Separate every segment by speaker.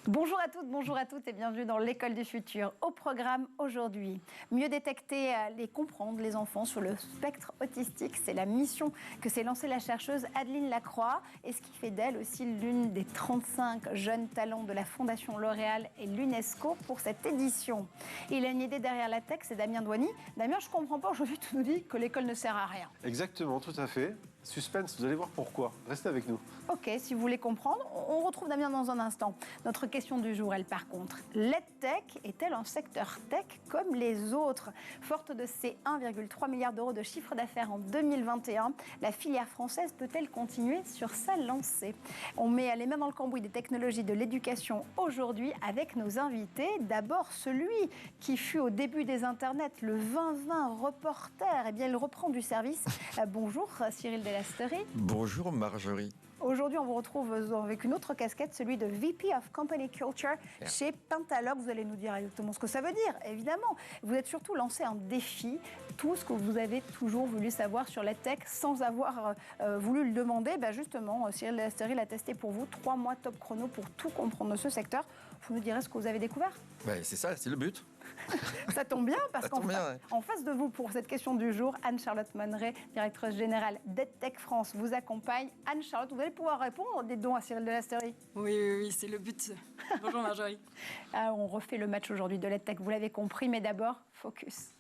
Speaker 1: Bonjour à toutes, bonjour à toutes et bienvenue dans l'École du futur. Au programme aujourd'hui, mieux détecter et comprendre les enfants sur le spectre autistique. C'est la mission que s'est lancée la chercheuse Adeline Lacroix et ce qui fait d'elle aussi l'une des 35 jeunes talents de la Fondation L'Oréal et l'UNESCO pour cette édition. Il a une idée derrière la tech, c'est Damien Douani. Damien, je ne comprends pas, aujourd'hui tu nous dis que l'école ne sert à rien.
Speaker 2: Exactement, tout à fait. Suspense, vous allez voir pourquoi. Restez avec nous.
Speaker 1: Ok, si vous voulez comprendre, on retrouve Damien dans un instant. Notre question du jour, elle par contre, l'EdTech est-elle un secteur tech comme les autres? Forte de ses 1,3 milliard d'euros de chiffre d'affaires en 2021, la filière française peut-elle continuer sur sa lancée? On met les mains dans le cambouis des technologies de l'éducation aujourd'hui avec nos invités. D'abord celui qui fut au début des internets, le 2020 reporter, eh bien il reprend du service. Bonjour Cyril Delasterie.
Speaker 3: Bonjour Marjorie.
Speaker 1: Aujourd'hui, on vous retrouve avec une autre casquette, celui de VP of Company Culture chez Pentalog. Vous allez nous dire exactement ce que ça veut dire, évidemment. Vous êtes surtout lancé un défi, tout ce que vous avez toujours voulu savoir sur la tech sans avoir voulu le demander. Justement, Cyril Delasterie l'a testé pour vous, 3 mois top chrono pour tout comprendre de ce secteur. Vous nous direz ce que vous avez découvert?
Speaker 3: C'est ça, c'est le but.
Speaker 1: Ça tombe bien, parce qu'en face de vous, pour cette question du jour, Anne-Charlotte Monneret, directrice générale d'EdTech France, vous accompagne. Anne-Charlotte, vous allez pouvoir répondre des dons à Cyril Delasterie.
Speaker 4: Oui, c'est le but. Bonjour Marjorie.
Speaker 1: On refait le match aujourd'hui de l'EdTech, vous l'avez compris, mais d'abord, focus.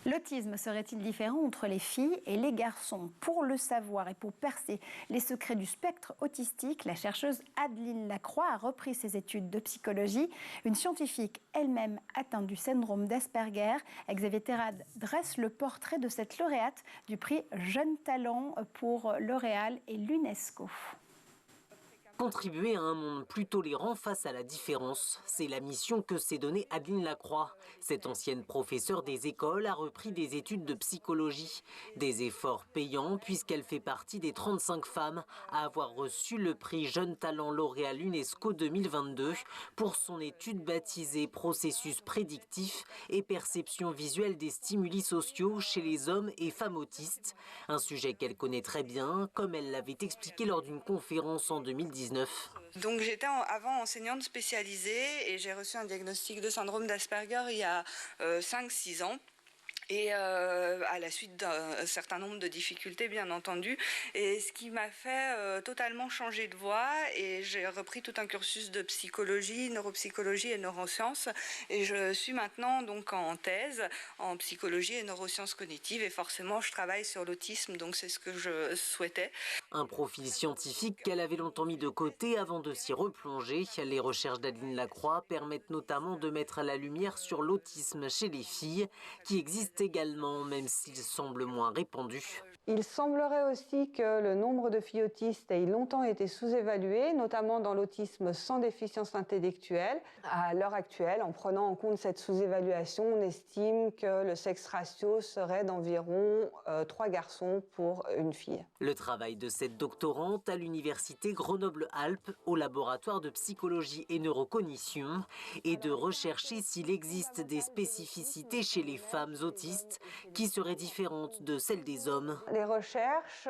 Speaker 1: L'autisme serait-il différent entre les filles et les garçons? Pour le savoir et pour percer les secrets du spectre autistique, la chercheuse Adeline Lacroix a repris ses études de psychologie. Une scientifique elle-même atteinte du syndrome d'Asperger, Xavier Terrade dresse le portrait de cette lauréate du prix Jeune Talent pour L'Oréal et l'UNESCO.
Speaker 5: Contribuer à un monde plus tolérant face à la différence, c'est la mission que s'est donnée Adeline Lacroix. Cette ancienne professeure des écoles a repris des études de psychologie. Des efforts payants puisqu'elle fait partie des 35 femmes à avoir reçu le prix Jeune Talent L'Oréal UNESCO 2022 pour son étude baptisée Processus prédictif et perception visuelle des stimuli sociaux chez les hommes et femmes autistes. Un sujet qu'elle connaît très bien, comme elle l'avait expliqué lors d'une conférence en 2019.
Speaker 6: Donc j'étais avant enseignante spécialisée et j'ai reçu un diagnostic de syndrome d'Asperger il y a 5-6 ans. Et à la suite d'un certain nombre de difficultés, bien entendu. Et ce qui m'a fait totalement changer de voie. Et j'ai repris tout un cursus de psychologie, neuropsychologie et neurosciences. Et je suis maintenant donc en thèse en psychologie et neurosciences cognitives. Et forcément, je travaille sur l'autisme, donc c'est ce que je souhaitais.
Speaker 5: Un profil scientifique qu'elle avait longtemps mis de côté avant de s'y replonger. Les recherches d'Adeline Lacroix permettent notamment de mettre la lumière sur l'autisme chez les filles, qui existe également, même s'il semble moins répandu.
Speaker 7: Il semblerait aussi que le nombre de filles autistes ait longtemps été sous-évalué, notamment dans l'autisme sans déficience intellectuelle. À l'heure actuelle, en prenant en compte cette sous-évaluation, on estime que le sexe ratio serait d'environ 3 garçons pour une fille.
Speaker 5: Le travail de cette doctorante à l'université Grenoble-Alpes, au laboratoire de psychologie et neurocognition, est de rechercher s'il existe des spécificités chez les femmes autistes qui seraient différentes de celles des hommes.
Speaker 7: Les recherches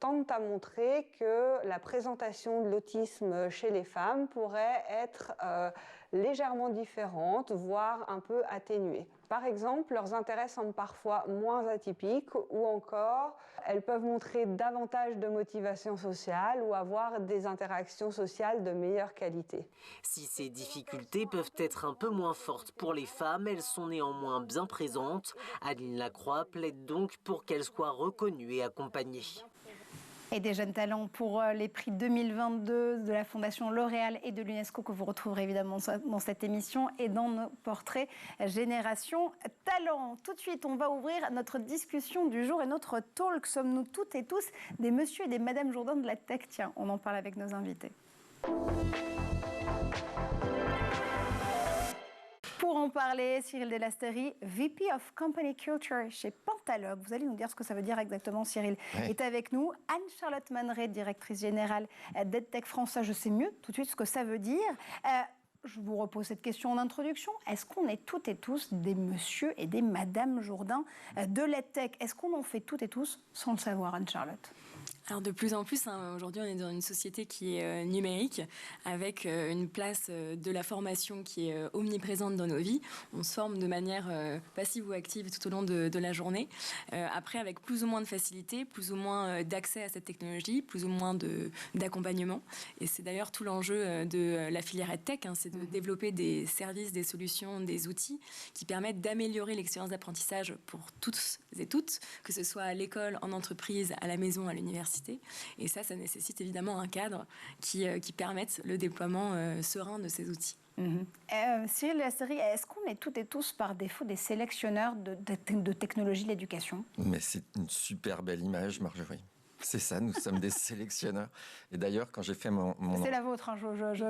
Speaker 7: tendent à montrer que la présentation de l'autisme chez les femmes pourrait être légèrement différente, voire un peu atténuée. Par exemple, leurs intérêts semblent parfois moins atypiques ou encore elles peuvent montrer davantage de motivation sociale ou avoir des interactions sociales de meilleure qualité.
Speaker 5: Si ces difficultés peuvent être un peu moins fortes pour les femmes, elles sont néanmoins bien présentes. Adeline Lacroix plaide donc pour qu'elles soient reconnues et accompagnées.
Speaker 1: Et des jeunes talents pour les prix 2022 de la Fondation L'Oréal et de l'UNESCO que vous retrouverez évidemment dans cette émission et dans nos portraits Génération Talent. Tout de suite, on va ouvrir notre discussion du jour et notre talk. Sommes-nous toutes et tous des monsieur et des madame Jourdain de la tech? Tiens, on en parle avec nos invités. Pour en parler, Cyril Delasterie, VP of Company Culture chez Pentalog. Vous allez nous dire ce que ça veut dire exactement, Cyril. Oui. Est avec nous Anne-Charlotte Monneret, directrice générale d'EdTech France. Ça, je sais mieux tout de suite ce que ça veut dire. Je vous repose cette question en introduction. Est-ce qu'on est toutes et tous des monsieur et des madame Jourdain de l'EdTech? Est-ce qu'on en fait toutes et tous sans le savoir, Anne-Charlotte?
Speaker 4: Alors de plus en plus, aujourd'hui on est dans une société qui est numérique, avec une place de la formation qui est omniprésente dans nos vies. On se forme de manière passive ou active tout au long de la journée. Après, avec plus ou moins de facilité, plus ou moins d'accès à cette technologie, plus ou moins d'accompagnement. Et c'est d'ailleurs tout l'enjeu de la filière EdTech, c'est de développer des services, des solutions, des outils qui permettent d'améliorer l'expérience d'apprentissage pour tous et toutes, que ce soit à l'école, en entreprise, à la maison, à l'université. Et ça nécessite évidemment un cadre qui permette le déploiement serein de ces outils.
Speaker 1: Cyril de la Série, est-ce qu'on est toutes et tous par défaut des sélectionneurs de technologie de l'éducation?
Speaker 3: Mais c'est une super belle image, Marjorie. C'est ça, nous sommes des sélectionneurs. Et d'ailleurs, quand j'ai fait mon...
Speaker 1: C'est la vôtre,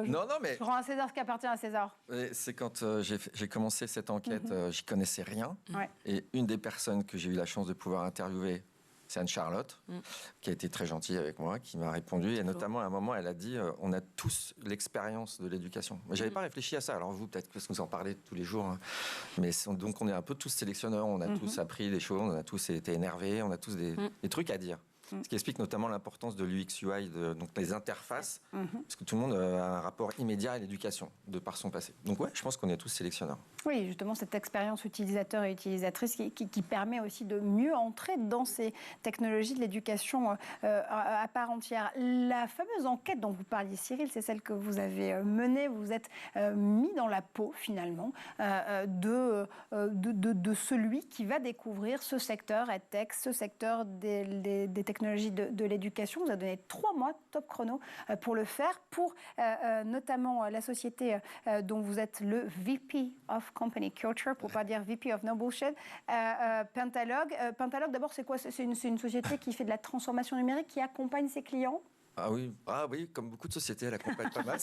Speaker 3: Non, mais...
Speaker 1: je rends à César ce qui appartient à César.
Speaker 3: C'est quand j'ai commencé cette enquête, j'y connaissais rien.
Speaker 1: Ouais.
Speaker 3: Et une des personnes que j'ai eu la chance de pouvoir interviewer, c'est Anne-Charlotte, qui a été très gentille avec moi, qui m'a répondu. Et notamment, à un moment, elle a dit on a tous l'expérience de l'éducation. Je n'avais pas réfléchi à ça. Alors vous, peut-être, parce que vous en parlez tous les jours. Mais donc, on est un peu tous sélectionneurs. On a tous appris des choses. On a tous été énervés. On a tous des trucs à dire. Ce qui explique notamment l'importance de l'UX/UI, donc les interfaces, parce que tout le monde a un rapport immédiat à l'éducation, de par son passé. Donc ouais, je pense qu'on est tous sélectionneurs.
Speaker 1: Oui, justement, cette expérience utilisateur et utilisatrice qui permet aussi de mieux entrer dans ces technologies de l'éducation à part entière. La fameuse enquête dont vous parliez, Cyril, c'est celle que vous avez menée. Vous êtes mis dans la peau, finalement, de celui qui va découvrir ce secteur EdTech, ce secteur des technologies de l'éducation. Vous avez donné 3 mois, top chrono, pour le faire, pour notamment la société dont vous êtes le VP of Company Culture, pour ne pas dire VP of No Bullshit, Pentalog. Pentalog, d'abord, c'est quoi? C'est une société qui fait de la transformation numérique, qui accompagne ses clients?
Speaker 3: Ah oui, comme beaucoup de sociétés, elle accompagne pas mal.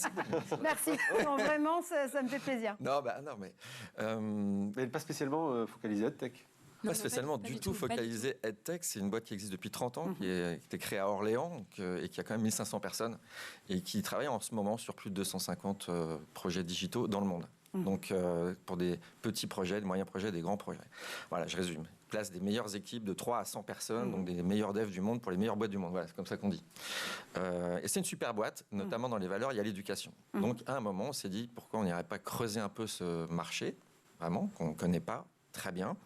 Speaker 1: Merci, non, vraiment, ça me fait plaisir.
Speaker 3: Non, mais...
Speaker 2: Elle n'est pas spécialement focalisée à tech.
Speaker 3: Pas spécialement du tout focalisé EdTech. C'est une boîte qui existe depuis 30 ans, qui a été créée à Orléans et qui a quand même 1500 personnes et qui travaille en ce moment sur plus de 250 projets digitaux dans le monde. Donc, pour des petits projets, des moyens projets, des grands projets. Voilà, je résume. Place des meilleures équipes de 3 à 100 personnes, donc des meilleurs devs du monde pour les meilleures boîtes du monde. Voilà, c'est comme ça qu'on dit. Et c'est une super boîte, notamment dans les valeurs, il y a l'éducation. Donc, à un moment, on s'est dit, pourquoi on n'irait pas creuser un peu ce marché, vraiment, qu'on ne connaît pas très bien.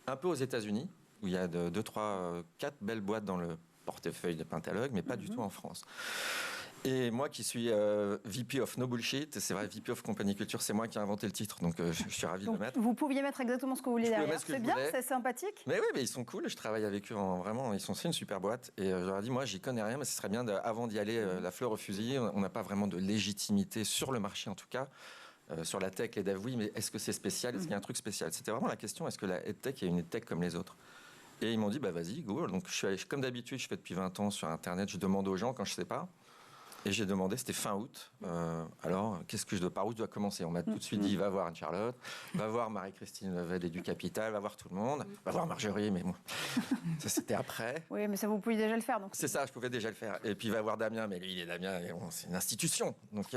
Speaker 3: Un peu aux États-Unis, où il y a 2, 3, 4 belles boîtes dans le portefeuille de Pentalog, mais pas du tout en France. Et moi qui suis VP of No Bullshit, c'est vrai, VP of Company Culture, c'est moi qui ai inventé le titre, donc je suis ravi de le mettre.
Speaker 1: Vous pouviez mettre exactement ce que vous voulez derrière. C'est bien, c'est sympathique.
Speaker 3: Mais oui, mais ils sont cool, je travaille avec eux, vraiment, c'est une super boîte. Et je leur ai dit, moi j'y connais rien, mais ce serait bien, avant d'y aller, la fleur au fusil, on n'a pas vraiment de légitimité sur le marché en tout cas. Sur la tech, les devs, oui, mais est-ce que c'est spécial? Est-ce qu'il y a un truc spécial? C'était vraiment la question, est-ce que la EdTech est une EdTech comme les autres? Et ils m'ont dit, vas-y, go. Donc, je suis allé, comme d'habitude, je fais depuis 20 ans sur Internet, je demande aux gens quand je ne sais pas. Et j'ai demandé, c'était fin août, alors, par où je dois commencer? On m'a tout de suite dit, va voir Anne-Charlotte, va voir Marie-Christine Level du Capital, va voir tout le monde, va voir Marjorie, mais bon, ça c'était après.
Speaker 1: Oui, mais ça, vous pouviez déjà le faire.
Speaker 3: C'est ça, je pouvais déjà le faire. Et puis, va voir Damien, mais lui, il est Damien, c'est une institution. Donc,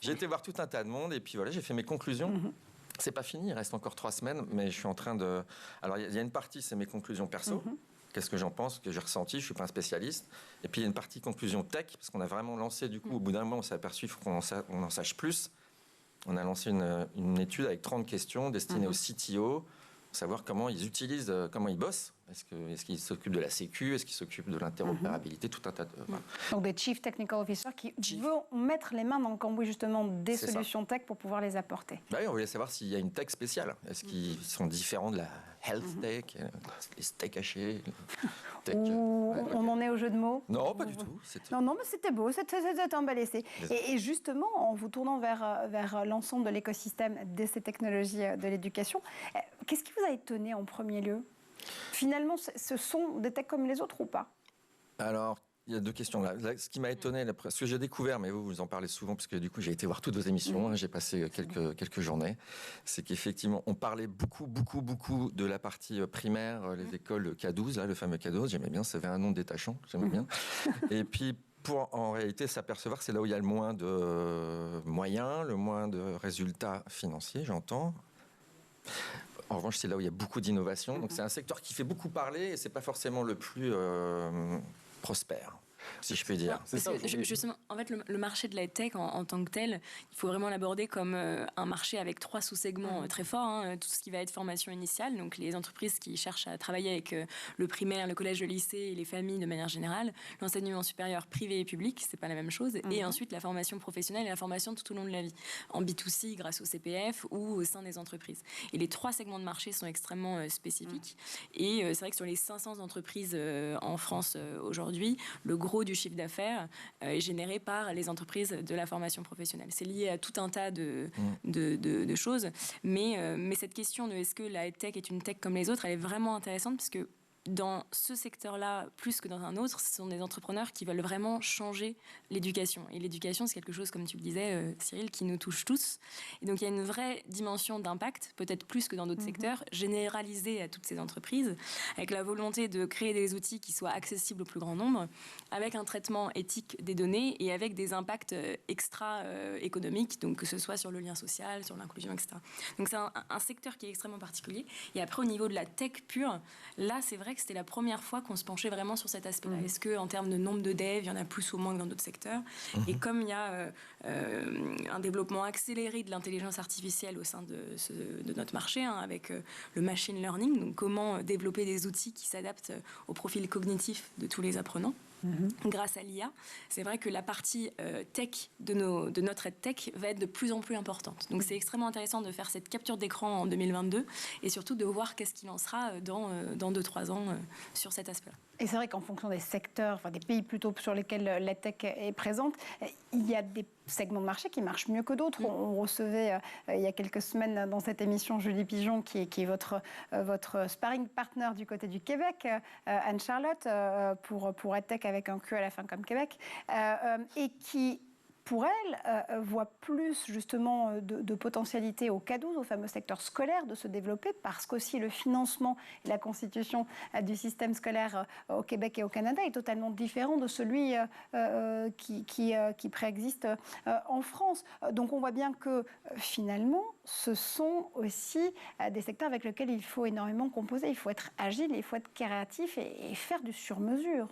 Speaker 3: j'ai été voir tout un tas de monde, et puis voilà, j'ai fait mes conclusions. C'est pas fini, il reste encore 3 semaines, mais je suis en train de... Alors, il y a une partie, c'est mes conclusions perso. Qu'est-ce que j'en pense, que j'ai ressenti, je ne suis pas un spécialiste. Et puis il y a une partie conclusion tech, parce qu'on a vraiment lancé, du coup, au bout d'un moment, on s'est aperçu qu'on en sache plus. On a lancé une étude avec 30 questions destinées aux CTO, pour savoir comment ils utilisent, comment ils bossent. Est-ce qu'ils s'occupent de la sécu, est-ce qu'ils s'occupent de l'interopérabilité, tout un tas de... Voilà.
Speaker 1: Donc des Chief Technical Officers qui vont mettre les mains dans le cambouis justement des solutions tech pour pouvoir les apporter.
Speaker 3: Bah oui, on voulait savoir s'il y a une tech spéciale. Est-ce qu'ils sont différents de la health tech, les steaks hachés
Speaker 1: On en est au jeu de mots?
Speaker 3: Non, pas du tout.
Speaker 1: Non, mais c'était beau, c'était un bel essai. Et justement, en vous tournant vers l'ensemble de l'écosystème de ces technologies de l'éducation, qu'est-ce qui vous a étonné en premier lieu? Finalement, ce sont des techs comme les autres ou pas?
Speaker 3: Alors, il y a 2 questions là. Ce qui m'a étonné, ce que j'ai découvert, mais vous en parlez souvent, parce que du coup j'ai été voir toutes vos émissions, j'ai passé quelques journées, c'est qu'effectivement on parlait beaucoup de la partie primaire, les écoles K12, là, le fameux K12, j'aimais bien, ça avait un nom détachant, j'aimais bien. Et puis pour en réalité s'apercevoir que c'est là où il y a le moins de moyens, le moins de résultats financiers, j'entends. En revanche, c'est là où il y a beaucoup d'innovation. Donc, c'est un secteur qui fait beaucoup parler et c'est pas forcément le plus prospère. si je puis dire.
Speaker 4: Justement, en fait, le marché de la tech en tant que tel, il faut vraiment l'aborder comme un marché avec 3 sous-segments très forts. Hein, tout ce qui va être formation initiale, donc les entreprises qui cherchent à travailler avec le primaire, le collège, le lycée et les familles de manière générale. L'enseignement supérieur privé et public, c'est pas la même chose. Et ensuite, la formation professionnelle et la formation tout au long de la vie, en B2C grâce au CPF ou au sein des entreprises. Et les 3 segments de marché sont extrêmement spécifiques. Et c'est vrai que sur les 500 entreprises en France aujourd'hui, le gros du chiffre d'affaires est généré par les entreprises de la formation professionnelle. C'est lié à tout un tas de choses, mais cette question de est-ce que la tech est une tech comme les autres, elle est vraiment intéressante parce que dans ce secteur-là, plus que dans un autre, ce sont des entrepreneurs qui veulent vraiment changer l'éducation. Et l'éducation, c'est quelque chose, comme tu le disais, Cyril, qui nous touche tous. Et donc, il y a une vraie dimension d'impact, peut-être plus que dans d'autres secteurs, généralisée à toutes ces entreprises, avec la volonté de créer des outils qui soient accessibles au plus grand nombre, avec un traitement éthique des données et avec des impacts extra-économiques, donc que ce soit sur le lien social, sur l'inclusion, etc. Donc, c'est un secteur qui est extrêmement particulier. Et après, au niveau de la tech pure, là, c'est vrai que c'était la première fois qu'on se penchait vraiment sur cet aspect-là. Est-ce qu'en termes de nombre de devs, il y en a plus ou moins que dans d'autres secteurs? Et comme il y a un développement accéléré de l'intelligence artificielle au sein de notre marché, hein, avec le machine learning, donc comment développer des outils qui s'adaptent au profil cognitif de tous les apprenants, grâce à l'IA, c'est vrai que la partie tech de notre EdTech va être de plus en plus importante. Donc c'est extrêmement intéressant de faire cette capture d'écran en 2022 et surtout de voir qu'est-ce qu'il en sera dans 2-3 ans sur cet aspect-là.
Speaker 1: Et c'est vrai qu'en fonction des secteurs, enfin des pays plutôt sur lesquels l'EdTech est présente, il y a des segments de marché qui marchent mieux que d'autres. On recevait il y a quelques semaines dans cette émission Julie Pigeon, qui est votre sparring partner du côté du Québec, Anne-Charlotte, pour EdTech avec un Q à la fin comme Québec, et qui, pour elle, voit plus justement de potentialité au K12, au fameux secteur scolaire, de se développer, parce qu'aussi le financement et la constitution du système scolaire au Québec et au Canada est totalement différent de celui qui préexiste en France. Donc on voit bien que finalement, ce sont aussi des secteurs avec lesquels il faut énormément composer. Il faut être agile, il faut être créatif et faire du sur-mesure.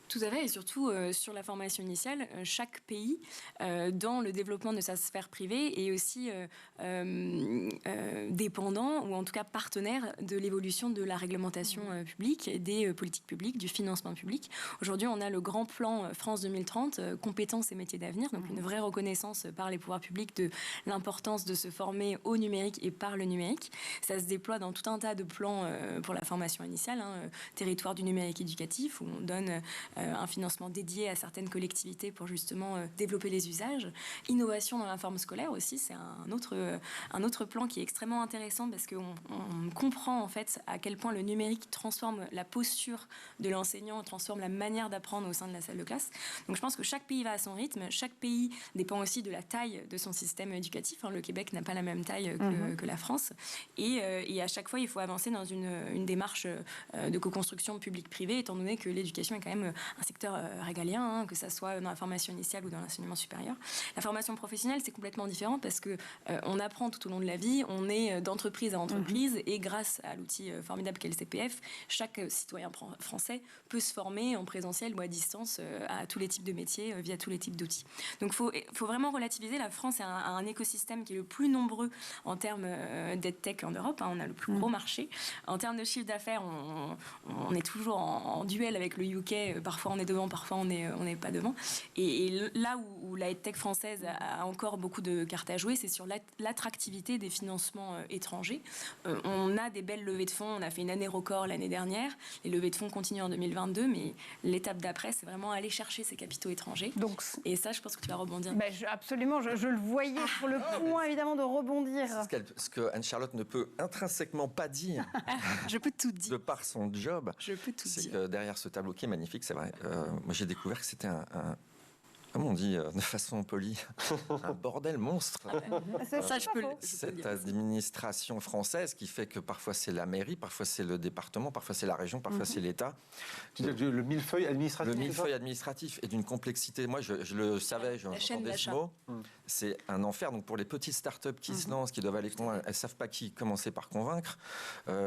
Speaker 4: Tout à fait, et surtout sur la formation initiale, chaque pays, dans le développement de sa sphère privée, est aussi dépendant, ou en tout cas partenaire de l'évolution de la réglementation publique, des politiques publiques, du financement public. Aujourd'hui, on a le grand plan France 2030, compétences et métiers d'avenir, donc une vraie reconnaissance par les pouvoirs publics de l'importance de se former au numérique et par le numérique. Ça se déploie dans tout un tas de plans pour la formation initiale, territoire du numérique éducatif, où on donne un financement dédié à certaines collectivités pour justement développer les usages. Innovation dans la forme scolaire aussi, c'est un autre plan qui est extrêmement intéressant parce qu'on comprend en fait à quel point le numérique transforme la posture de l'enseignant, transforme la manière d'apprendre au sein de la salle de classe. Donc je pense que chaque pays va à son rythme, chaque pays dépend aussi de la taille de son système éducatif. Le Québec n'a pas la même taille que la France et à chaque fois il faut avancer dans une démarche de co-construction publique-privée, étant donné que l'éducation est quand même un secteur régalien, que ça soit dans la formation initiale ou dans l'enseignement supérieur. La formation professionnelle, c'est complètement différent parce que on apprend tout au long de la vie, on est d'entreprise à entreprise et grâce à l'outil formidable qu'est le CPF, chaque citoyen français peut se former en présentiel ou à distance à tous les types de métiers via tous les types d'outils. Donc il faut vraiment relativiser. La France a un écosystème qui est le plus nombreux en termes d'EdTech en Europe. On a le plus gros marché. En termes de chiffre d'affaires, on est toujours en duel avec le UK. Parfois on est devant, parfois on n'est pas devant. Et là où la EdTech française a encore beaucoup de cartes à jouer, c'est sur l'attractivité des financements étrangers. On a des belles levées de fonds. On a fait une année record l'année dernière. Les levées de fonds continuent en 2022, mais l'étape d'après, c'est vraiment aller chercher ces capitaux étrangers. Et ça, je pense que tu vas rebondir.
Speaker 1: Absolument, je le voyais sur le point évidemment de rebondir.
Speaker 3: Ce que Anne-Charlotte ne peut intrinsèquement pas dire.
Speaker 4: Je peux tout dire.
Speaker 3: De par son job.
Speaker 4: Je peux tout dire.
Speaker 3: C'est que derrière ce tableau qui est magnifique, c'est vrai. Moi, j'ai découvert que c'était comme on dit de façon polie, un bordel monstre.
Speaker 1: Ça, je peux le
Speaker 3: Cette administration française qui fait que parfois c'est la mairie, parfois c'est le département, parfois c'est la région, parfois c'est l'État.
Speaker 2: Tu dis le millefeuille administratif.
Speaker 3: Le millefeuille administratif est d'une complexité. Moi, je le savais, j'entendais ce mot. C'est un enfer. Donc pour les petites startups qui se lancent, qui doivent aller loin, elles savent pas qui commencer par convaincre.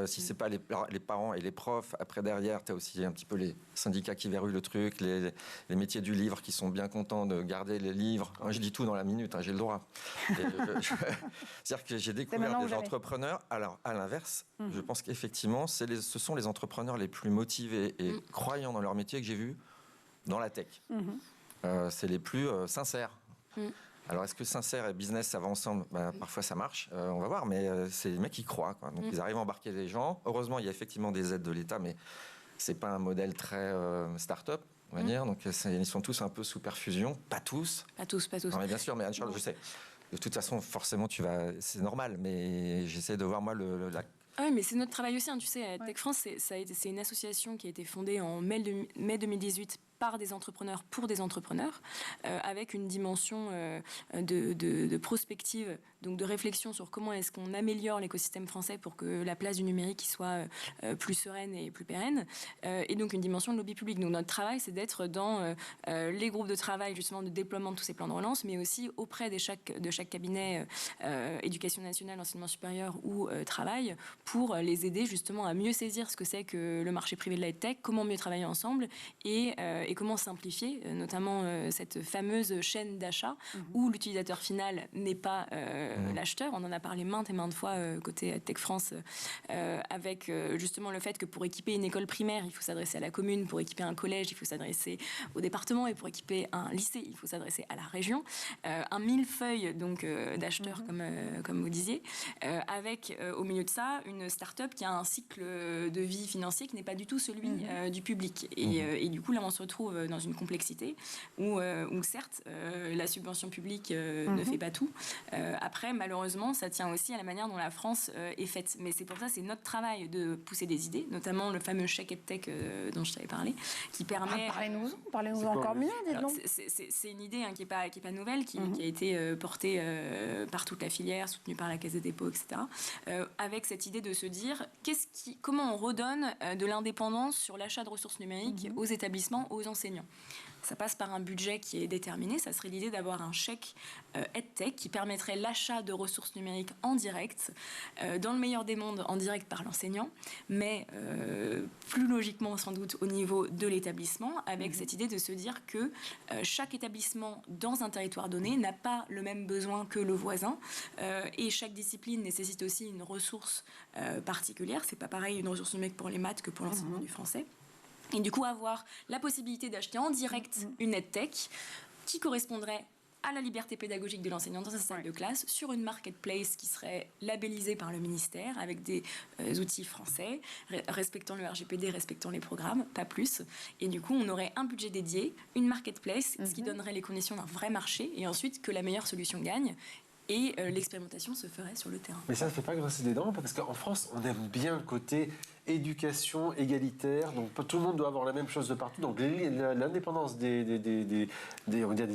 Speaker 3: Si c'est pas les parents et les profs, après derrière, tu as aussi un petit peu les syndicats qui verrouillent le truc, les métiers du livre qui sont bien contents de garder les livres. Moi, je dis tout dans la minute, j'ai le droit. C'est-à-dire que j'ai découvert des entrepreneurs. Alors, à l'inverse, je pense qu'effectivement, ce sont les entrepreneurs les plus motivés et croyants dans leur métier que j'ai vus dans la tech. C'est les plus sincères. Alors, est-ce que sincère et business, ça va ensemble? Parfois, ça marche, on va voir, mais c'est les mecs qui croient, quoi. Donc, ils arrivent à embarquer les gens. Heureusement, il y a effectivement des aides de l'État, mais c'est pas un modèle très start-up, on va dire. Donc, ils sont tous un peu sous perfusion. Pas tous.
Speaker 4: Pas tous.
Speaker 3: Non, mais bien sûr, mais Anne-Charlotte, je sais. De toute façon, forcément, c'est normal, mais j'essaie de voir, moi,
Speaker 4: Ah oui, mais c'est notre travail aussi. Tu sais, Tech France, c'est une association qui a été fondée en mai 2018 par des entrepreneurs pour des entrepreneurs, avec une dimension de prospective, donc de réflexion sur comment est-ce qu'on améliore l'écosystème français pour que la place du numérique soit plus sereine et plus pérenne, et donc une dimension de lobby public. Donc notre travail, c'est d'être dans les groupes de travail justement de déploiement de tous ces plans de relance, mais aussi auprès de chaque cabinet éducation nationale, enseignement supérieur ou travail, pour les aider justement à mieux saisir ce que c'est que le marché privé de la tech, comment mieux travailler ensemble et comment simplifier, notamment cette fameuse chaîne d'achat où l'utilisateur final n'est pas l'acheteur. On en a parlé maintes et maintes fois côté Tech France, avec justement le fait que pour équiper une école primaire, il faut s'adresser à la commune, pour équiper un collège, il faut s'adresser au département, et pour équiper un lycée, il faut s'adresser à la région. Un millefeuille donc d'acheteurs, comme vous disiez, avec au milieu de ça une start-up qui a un cycle de vie financier qui n'est pas du tout celui du public. Et du coup, là, on se retrouve dans une complexité où certes, la subvention publique ne fait pas tout. Après, malheureusement, ça tient aussi à la manière dont la France est faite. Mais c'est pour ça, c'est notre travail de pousser des idées, notamment le fameux chèque EdTech dont je t'avais parlé, qui permet...
Speaker 1: Parlez-nous encore mieux, dites-donc.
Speaker 4: C'est une idée qui est pas nouvelle, qui a été portée par toute la filière, soutenue par la Caisse des dépôts, etc. Avec cette idée de se dire comment on redonne de l'indépendance sur l'achat de ressources numériques aux établissements, aux enseignants. Ça passe par un budget qui est déterminé. Ça serait l'idée d'avoir un chèque EdTech qui permettrait l'achat de ressources numériques en direct, dans le meilleur des mondes, en direct par l'enseignant, mais plus logiquement sans doute au niveau de l'établissement, avec cette idée de se dire que chaque établissement dans un territoire donné n'a pas le même besoin que le voisin, et chaque discipline nécessite aussi une ressource particulière. C'est pas pareil une ressource numérique pour les maths que pour l'enseignement du français. Et du coup, avoir la possibilité d'acheter en direct une EdTech qui correspondrait à la liberté pédagogique de l'enseignant dans sa salle de classe, sur une marketplace qui serait labellisée par le ministère, avec des outils français, respectant le RGPD, respectant les programmes, pas plus. Et du coup, on aurait un budget dédié, une marketplace, ce qui donnerait les conditions d'un vrai marché, et ensuite que la meilleure solution gagne. Et l'expérimentation se ferait sur le terrain.
Speaker 2: Mais ça ne fait pas grincer des dents, parce qu'en France, on aime bien le côté éducation égalitaire, donc tout le monde doit avoir la même chose de partout. Donc l'indépendance des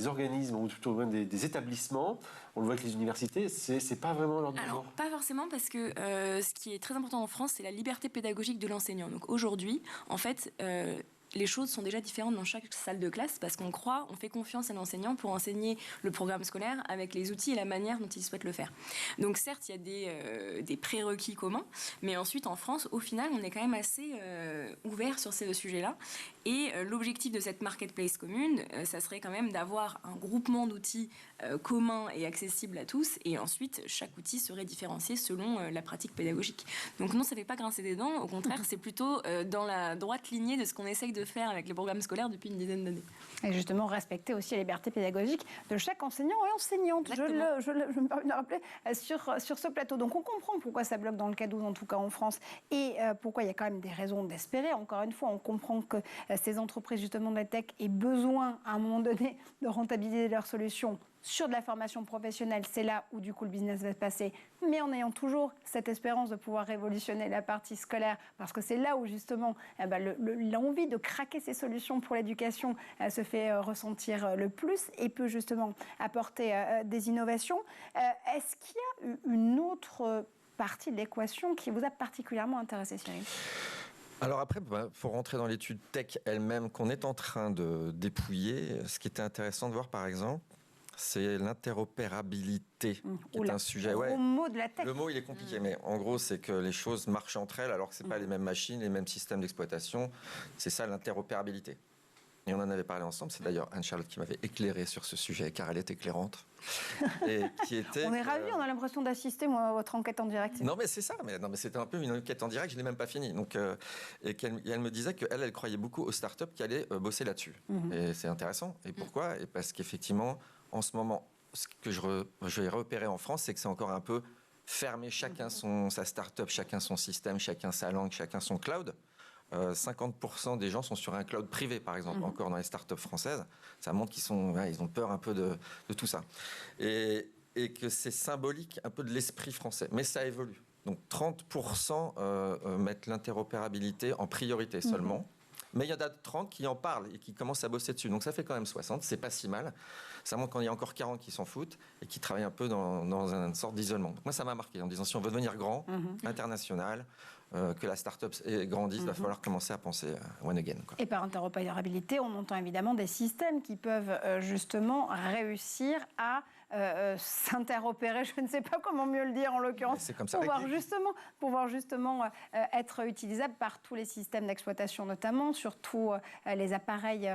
Speaker 2: organismes, ou plutôt même des établissements, on le voit avec les universités, c'est pas vraiment leur
Speaker 4: Alors, pas forcément, parce que ce qui est très important en France, c'est la liberté pédagogique de l'enseignant. Donc aujourd'hui, en fait... les choses sont déjà différentes dans chaque salle de classe parce qu'on fait confiance à l'enseignant pour enseigner le programme scolaire avec les outils et la manière dont il souhaite le faire. Donc certes, il y a des prérequis communs, mais ensuite en France, au final, on est quand même assez ouvert sur ces deux sujets-là. Et l'objectif de cette marketplace commune, ça serait quand même d'avoir un groupement d'outils communs et accessibles à tous, et ensuite chaque outil serait différencié selon la pratique pédagogique. Donc non, ça ne fait pas grincer des dents, au contraire, c'est plutôt dans la droite lignée de ce qu'on essaye de faire avec les programmes scolaires depuis une dizaine d'années.
Speaker 1: Et justement, respecter aussi la liberté pédagogique de chaque enseignant et enseignante. Je me permets de le rappeler sur ce plateau. Donc on comprend pourquoi ça bloque dans le cas 12, en tout cas en France, et pourquoi il y a quand même des raisons d'espérer. Encore une fois, on comprend que ces entreprises justement de la tech aient besoin à un moment donné de rentabiliser leurs solutions sur de la formation professionnelle, c'est là où du coup le business va se passer, mais en ayant toujours cette espérance de pouvoir révolutionner la partie scolaire, parce que c'est là où justement l'envie de craquer ces solutions pour l'éducation se fait ressentir le plus et peut justement apporter des innovations. Est-ce qu'il y a une autre partie de l'équation qui vous a particulièrement intéressé, Cyril ?
Speaker 3: Alors après, pour rentrer dans l'étude tech elle-même qu'on est en train de dépouiller, ce qui était intéressant de voir par exemple, c'est l'interopérabilité, qui est un sujet.
Speaker 1: Le mot de la tech.
Speaker 3: Le mot, il est compliqué, mais en gros, c'est que les choses marchent entre elles, alors que ce n'est pas les mêmes machines, les mêmes systèmes d'exploitation. C'est ça l'interopérabilité. Et on en avait parlé ensemble. C'est d'ailleurs Anne-Charlotte qui m'avait éclairé sur ce sujet, car elle est éclairante. Et qui était
Speaker 1: on est ravis, on a l'impression d'assister à votre enquête en direct.
Speaker 3: Non, mais c'est ça. Mais c'était un peu une enquête en direct. Je ne l'ai même pas finie. Donc, et elle me disait qu'elle croyait beaucoup aux startups qui allaient bosser là-dessus. Et c'est intéressant. Et pourquoi ? Et parce qu'effectivement, en ce moment, ce que j'ai repéré en France, c'est que c'est encore un peu fermé. Chacun sa start-up, chacun son système, chacun sa langue, chacun son cloud. 50% des gens sont sur un cloud privé, par exemple, encore dans les start-up françaises. Ça montre qu'ils ils ont peur un peu de tout ça. Et que c'est symbolique un peu de l'esprit français. Mais ça évolue. Donc 30% mettent l'interopérabilité en priorité seulement. Mais il y en a 30 qui en parlent et qui commencent à bosser dessus. Donc ça fait quand même 60, c'est pas si mal. Ça montre qu'il y a encore 40 qui s'en foutent et qui travaillent un peu dans une sorte d'isolement. Donc moi, ça m'a marqué en disant, si on veut devenir grand, international, que la start-up grandisse, il va falloir commencer à penser one again. Quoi.
Speaker 1: Et par interopérabilité, on entend évidemment des systèmes qui peuvent justement réussir à s'interopérer, je ne sais pas comment mieux le dire en l'occurrence,
Speaker 3: c'est comme ça,
Speaker 1: pouvoir justement être utilisable par tous les systèmes d'exploitation, notamment sur tous les appareils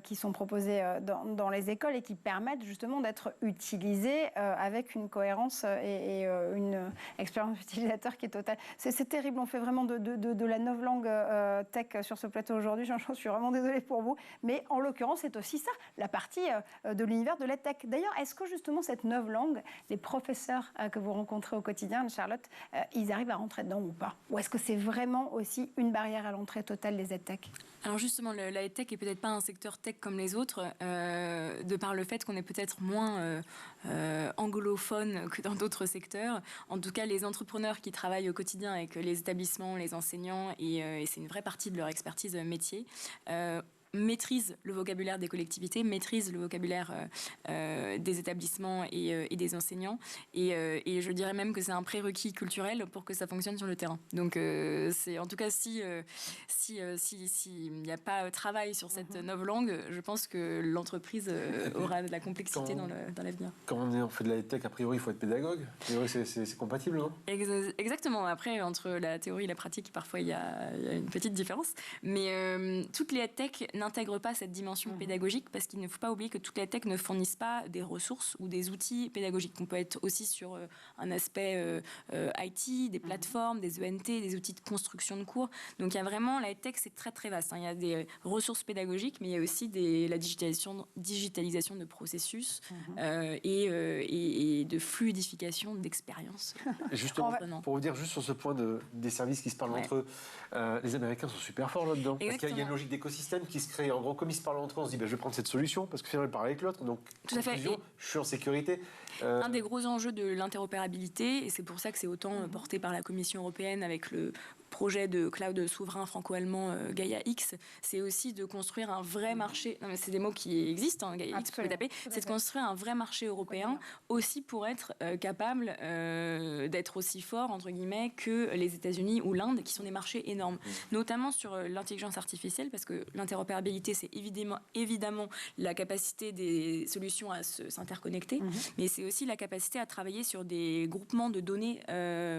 Speaker 1: qui sont proposés dans les écoles et qui permettent justement d'être utilisés avec une cohérence et une expérience utilisateur qui est totale. C'est terrible, on fait vraiment de la novlangue tech sur ce plateau aujourd'hui, j'en suis vraiment désolée pour vous, mais en l'occurrence c'est aussi ça, la partie de l'univers de l'EdTech. D'ailleurs, est-ce que justement cette novlangue, les professeurs que vous rencontrez au quotidien, Charlotte, ils arrivent à rentrer dedans ou pas ? Ou est-ce que c'est vraiment aussi une barrière à l'entrée totale des EdTech ?
Speaker 4: Alors justement, la EdTech n'est peut-être pas un secteur tech comme les autres, de par le fait qu'on est peut-être moins anglophone que dans d'autres secteurs. En tout cas, les entrepreneurs qui travaillent au quotidien avec les établissements, les enseignants, et c'est une vraie partie de leur expertise métier, maîtrisent le vocabulaire des collectivités, maîtrisent le vocabulaire des établissements et des enseignants. Et je dirais même que c'est un prérequis culturel pour que ça fonctionne sur le terrain. Donc, c'est, en tout cas, s'il n'y a pas travail sur cette novlangue, je pense que l'entreprise aura de la complexité dans l'avenir.
Speaker 2: Quand on fait de la tech, a priori, il faut être pédagogue. A priori, c'est compatible, non ?
Speaker 4: Exactement. Après, entre la théorie et la pratique, parfois, il y a une petite différence. Mais toutes les tech n'intègrent pas cette dimension pédagogique parce qu'il ne faut pas oublier que toutes les tech ne fournissent pas des ressources ou des outils pédagogiques. On peut être aussi sur un aspect IT, des plateformes, des ENT, des outils de construction de cours. Donc il y a vraiment, la tech c'est très très vaste. Il y a des ressources pédagogiques, mais il y a aussi la digitalisation de processus et de fluidification d'expériences.
Speaker 2: Justement, pour vous dire juste sur ce point des services qui se parlent entre eux, les Américains sont super forts là-dedans. Parce qu'il y a une logique d'écosystème qui se crée. En gros, comme ils se parlent entre eux, on se dit je vais prendre cette solution parce que finalement, ils parlent avec l'autre. Donc,
Speaker 4: tout à fait.
Speaker 2: Je suis en sécurité.
Speaker 4: Un des gros enjeux de l'interopérabilité, et c'est pour ça que c'est autant porté par la Commission européenne avec le projet de cloud souverain franco-allemand Gaia X, c'est aussi de construire un vrai marché. Non, mais c'est des mots qui existent, Gaia X, vous pouvez taper. C'est de construire un vrai marché européen aussi pour être capable d'être aussi fort, entre guillemets, que les États-Unis ou l'Inde, qui sont des marchés énormes. Notamment sur l'intelligence artificielle, parce que l'interopérabilité, c'est évidemment la capacité des solutions à s'interconnecter, mais c'est aussi la capacité à travailler sur des groupements de données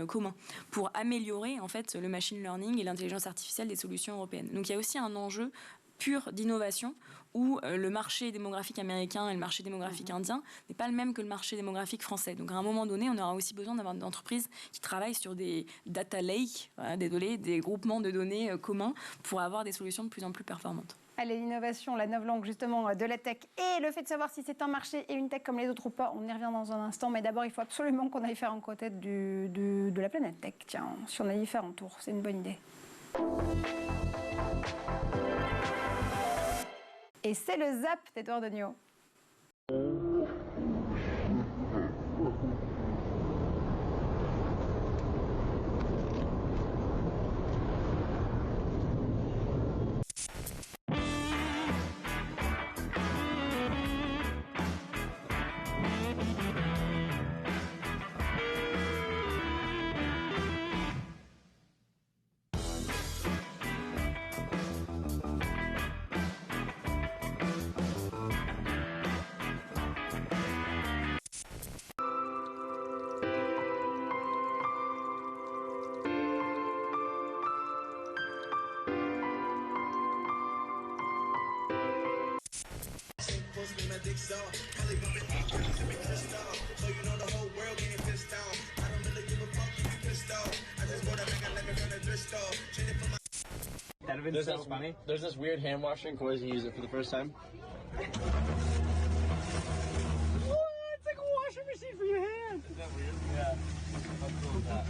Speaker 4: communs pour améliorer en fait le machine learning et l'intelligence artificielle des solutions européennes. Donc il y a aussi un enjeu pur d'innovation où le marché démographique américain et le marché démographique indien n'est pas le même que le marché démographique français. Donc à un moment donné, on aura aussi besoin d'avoir des entreprises qui travaillent sur des data lakes, des groupements de données communs pour avoir des solutions de plus en plus performantes.
Speaker 1: Allez, l'innovation, la novlangue justement de la tech et le fait de savoir si c'est un marché et une tech comme les autres ou pas, on y revient dans un instant. Mais d'abord, il faut absolument qu'on aille faire un côté de la planète tech. Tiens, si on allait y faire un tour, c'est une bonne idée. Et c'est le Zap d'Edouard Degnaud.
Speaker 8: There's this weird hand washing toys you use it for the first time. It's like a washing machine for your hands. Isn't that weird? Yeah. How cool is that?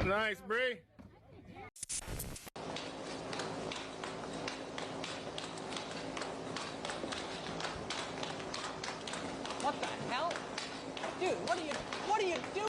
Speaker 9: Nice, Bree.
Speaker 10: What the hell? Dude, what are you doing?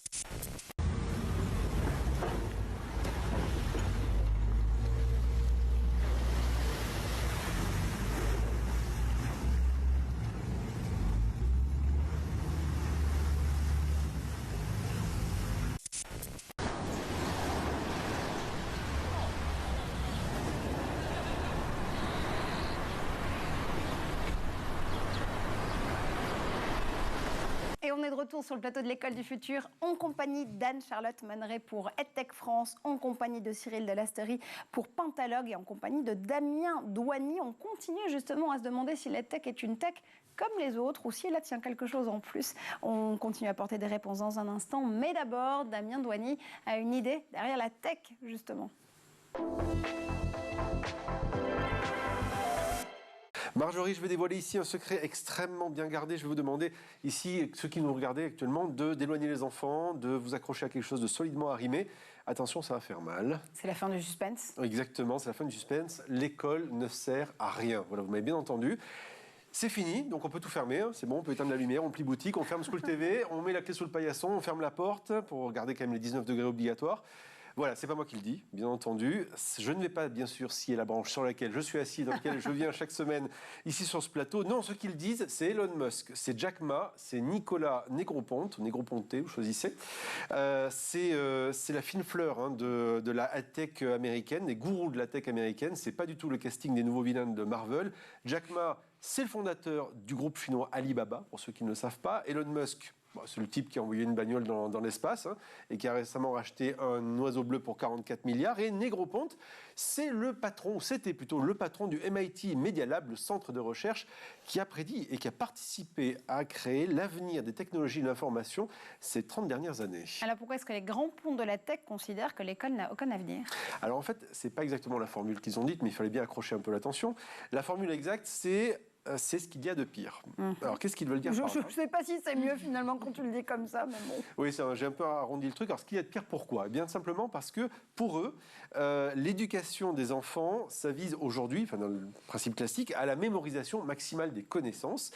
Speaker 1: Et on est de retour sur le plateau de l'École du Futur en compagnie d'Anne-Charlotte Manneret pour EdTech France, en compagnie de Cyril Delasterie pour Pentalogue et en compagnie de Damien Douany. On continue justement à se demander si l'EdTech est une tech comme les autres ou si elle a tient quelque chose en plus. On continue à apporter des réponses dans un instant. Mais d'abord, Damien Douany a une idée derrière la tech justement.
Speaker 2: Marjorie, je vais dévoiler ici un secret extrêmement bien gardé. Je vais vous demander ici, ceux qui nous regardez actuellement, d'éloigner les enfants, de vous accrocher à quelque chose de solidement arrimé. Attention, ça va faire mal.
Speaker 1: C'est la fin du suspense.
Speaker 2: Exactement, c'est la fin du suspense. L'école ne sert à rien. Voilà, vous m'avez bien entendu. C'est fini, donc on peut tout fermer, hein. C'est bon, on peut éteindre la lumière, on plie boutique, on ferme School TV, on met la clé sous le paillasson, on ferme la porte pour garder quand même les 19 degrés obligatoires. Voilà, c'est pas moi qui le dis, bien entendu. Je ne vais pas, bien sûr, scier la branche sur laquelle je suis assis, dans laquelle je viens chaque semaine ici sur ce plateau. Non, ceux qui le disent, c'est Elon Musk, c'est Jack Ma, c'est Nicolas Negroponte, vous choisissez. C'est la fine fleur hein, de la tech américaine, des gourous de la tech américaine. C'est pas du tout le casting des nouveaux vilains de Marvel. Jack Ma, c'est le fondateur du groupe chinois Alibaba, pour ceux qui ne le savent pas. Elon Musk, c'est le type qui a envoyé une bagnole dans l'espace hein, et qui a récemment racheté un oiseau bleu pour 44 milliards. Et Negroponte, c'est le patron, c'était plutôt le patron du MIT Media Lab, le centre de recherche qui a prédit et qui a participé à créer l'avenir des technologies de l'information ces 30 dernières années.
Speaker 1: Alors pourquoi est-ce que les grands ponts de la tech considèrent que l'école n'a aucun avenir?
Speaker 2: Alors en fait, c'est pas exactement la formule qu'ils ont dite, mais il fallait bien accrocher un peu l'attention. La formule exacte, c'est ce qu'il y a de pire. Alors, qu'est-ce qu'ils veulent dire par là ?
Speaker 1: Je ne sais pas si c'est mieux, finalement, quand tu le dis comme ça, mais bon.
Speaker 2: Oui, j'ai un peu arrondi le truc. Alors, ce qu'il y a de pire, pourquoi ? Eh bien, simplement parce que, pour eux, l'éducation des enfants, ça vise aujourd'hui, enfin, dans le principe classique, à la mémorisation maximale des connaissances.